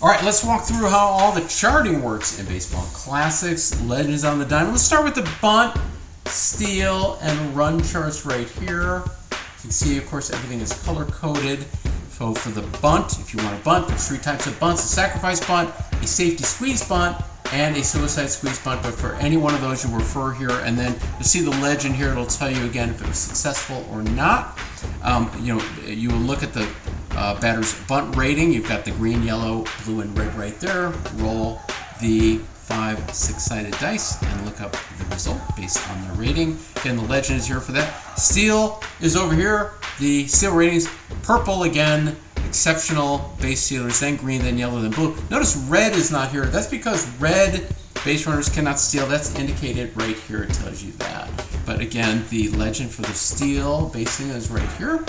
All right, let's walk through how all the charting works in baseball. Classics, legends on the diamond. Let's start with the bunt, steal, and run charts right here. You can see, of course, everything is color-coded. So for the bunt, if you want a bunt, there's 3 types of bunts: a sacrifice bunt, a safety squeeze bunt, and a suicide squeeze bunt. But for any one of those, you refer here, and then you'll see the legend here. It'll tell you again if it was successful or not. You will look at the batter's bunt rating. You've got the green, yellow, blue, and red right there. Roll the 5 6-sided dice and look up the result based on the rating. Again, the legend is here for that. Steal is over here. The steal ratings: purple again, exceptional base stealers, then green, then yellow, then blue. Notice red is not here. That's because red base runners cannot steal. That's indicated right here. It tells you that. But again, the legend for the steal basing is right here.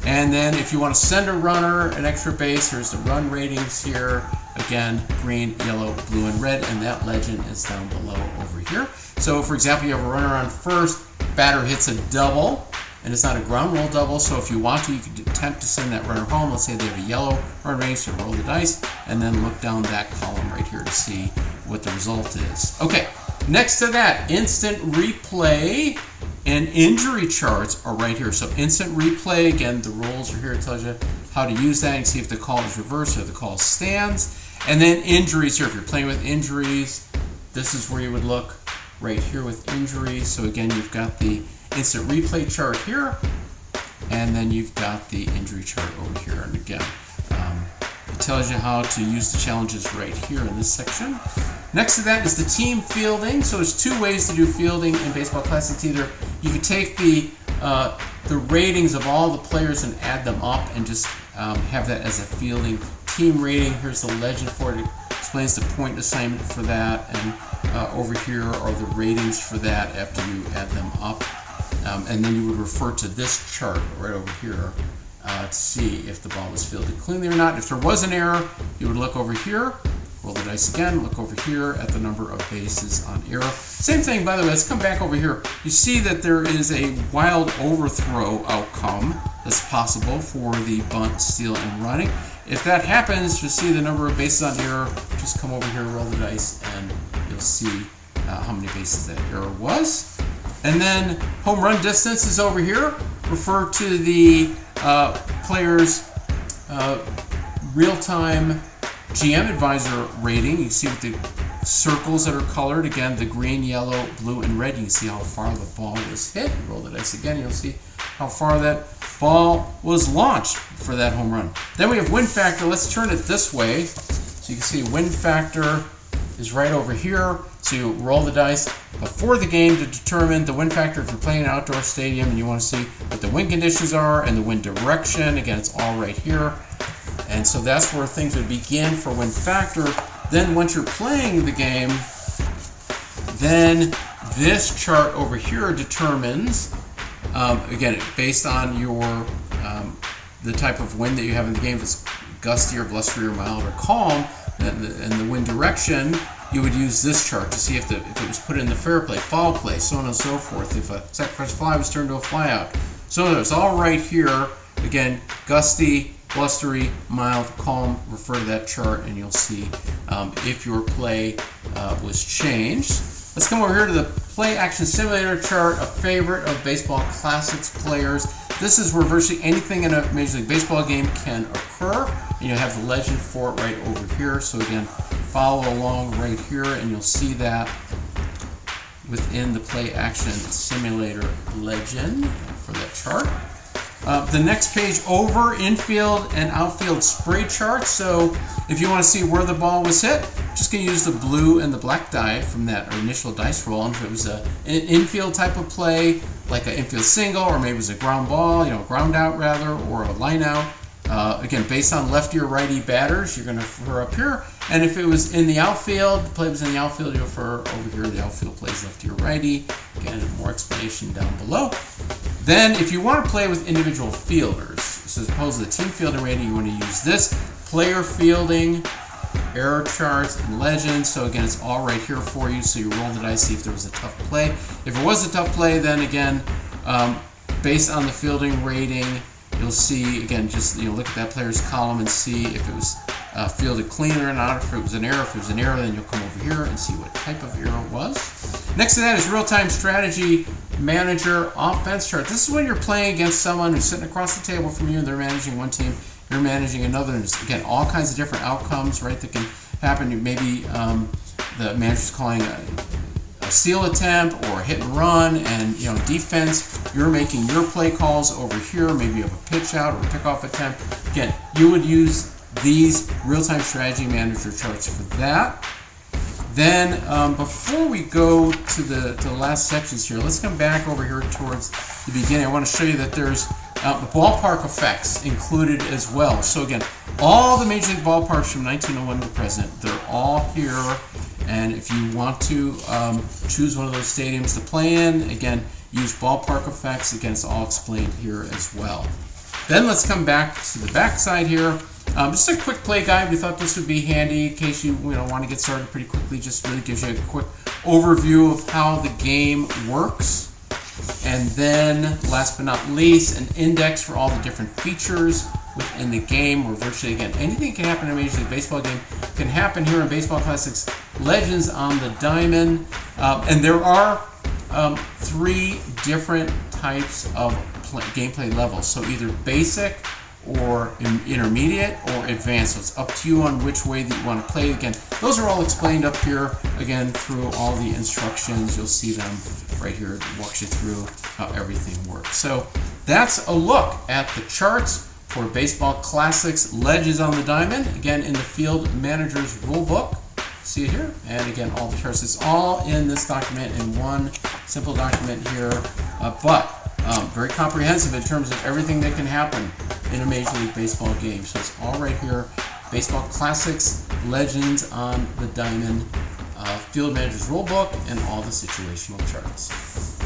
And then if you want to send a runner an extra base, here's the run ratings here. Again, green, yellow, blue, and red, and that legend is down below over here. So for example, you have a runner on first, batter hits a double, and it's not a ground roll double, so if you want to, you could attempt to send that runner home. Let's say they have a yellow run rating, so roll the dice, and then look down that column right here to see what the result is. Okay, next to that, instant replay and injury charts are right here. So instant replay, again, the rules are here. It tells you how to use that and see if the call is reversed or the call stands. And then injuries here. If you're playing with injuries, this is where you would look right here with injuries. So again, you've got the instant replay chart here, and then you've got the injury chart over here. And again, it tells you how to use the challenges right here in this section. Next to that is the team fielding. So there's 2 ways to do fielding in Baseball Classics. Either you can take the ratings of all the players and add them up and just have that as a fielding team rating. Here's the legend for it. It explains the point assignment for that, and over here are the ratings for that after you add them up. And then you would refer to this chart right over here to see if the ball was fielded cleanly or not. If there was an error, you would look over here, roll the dice again, look over here at the number of bases on error. Same thing, by the way, let's come back over here. You see that there is a wild overthrow outcome that's possible for the bunt, steal, and running. If that happens, you'll see the number of bases on error. Just come over here, roll the dice, and you'll see how many bases that error was. And then home run distance is over here. Refer to the player's real-time GM advisor rating. You can see with the circles that are colored, again, the green, yellow, blue, and red. You can see how far the ball was hit. Roll the dice again, you'll see how far that ball was launched for that home run. Then we have win factor. Let's turn it this way. So you can see win factor is right over here. So you roll the dice before the game to determine the wind factor if you're playing an outdoor stadium and you want to see what the wind conditions are and the wind direction. Again, it's all right here. And so that's where things would begin for wind factor. Then once you're playing the game, then this chart over here determines, again, based on your the type of wind that you have in the game, if it's gusty or blustery or mild or calm, and the wind direction, you would use this chart to see if it was put in the fair play, foul play, so on and so forth. If a sacrifice fly was turned to a fly out. So it's all right here. Again, gusty, blustery, mild, calm. Refer to that chart and you'll see if your play was changed. Let's come over here to the play action simulator chart, a favorite of Baseball Classics players. This is where virtually anything in a Major League Baseball game can occur. And you have the legend for it right over here. So again, follow along right here and you'll see that within the play action simulator legend for that chart. The next page over, infield and outfield spray chart. So if you want to see where the ball was hit, just going to use the blue and the black die from that initial dice roll. And if it was an infield type of play, like an infield single, or maybe it was a ground ball, ground out rather, or a line out. Again, based on lefty or righty batters, you're going to refer up here. And if it was in the outfield, the play was in the outfield, you refer over here. The outfield plays lefty or righty. Again, more explanation down below. Then, if you want to play with individual fielders, so as opposed to the team fielding rating, you want to use this player fielding, error charts, and legends. So again, it's all right here for you. So you roll the dice, see if there was a tough play. If it was a tough play, then again, based on the fielding rating, you'll see, again, just look at that player's column and see if it was fielded clean or not. If it was an error, then you'll come over here and see what type of error it was. Next to that is real-time strategy manager offense chart. This is when you're playing against someone who's sitting across the table from you and they're managing one team, you're managing another, and just, again, all kinds of different outcomes, right, that can happen. Maybe the manager's calling a steal attempt or a hit and run, and defense, you're making your play calls over here. Maybe you have a pitch out or a pickoff attempt. Again, you would use these real-time strategy manager charts for that. Then before we go to the last sections here, let's come back over here towards the beginning. I want to show you that there's the ballpark effects included as well. So again, all the Major League ballparks from 1901 to the present, they're all here. And if you want to choose one of those stadiums to play in, again, use ballpark effects. Again, it's all explained here as well. Then let's come back to the back side here. Just a quick play guide. We thought this would be handy in case you want to get started pretty quickly. Just really gives you a quick overview of how the game works. And then, last but not least, an index for all the different features within the game, where virtually, again, anything can happen in a Major League Baseball game can happen here in Baseball Classics Legends on the Diamond. And there are 3 different types of gameplay levels. So either basic, or intermediate, or advanced. So it's up to you on which way that you want to play. Again, those are all explained up here, again, through all the instructions. You'll see them right here. It walks you through how everything works. So that's a look at the charts for Baseball Classics Legends on the Diamond. Again, in the Field Manager's Rulebook. See it here. And again, all the charts. It's all in this document, in one simple document here. But very comprehensive in terms of everything that can happen in a Major League Baseball game. So it's all right here. Baseball Classics Legends on the Diamond, Field Manager's Rulebook, and all the situational charts.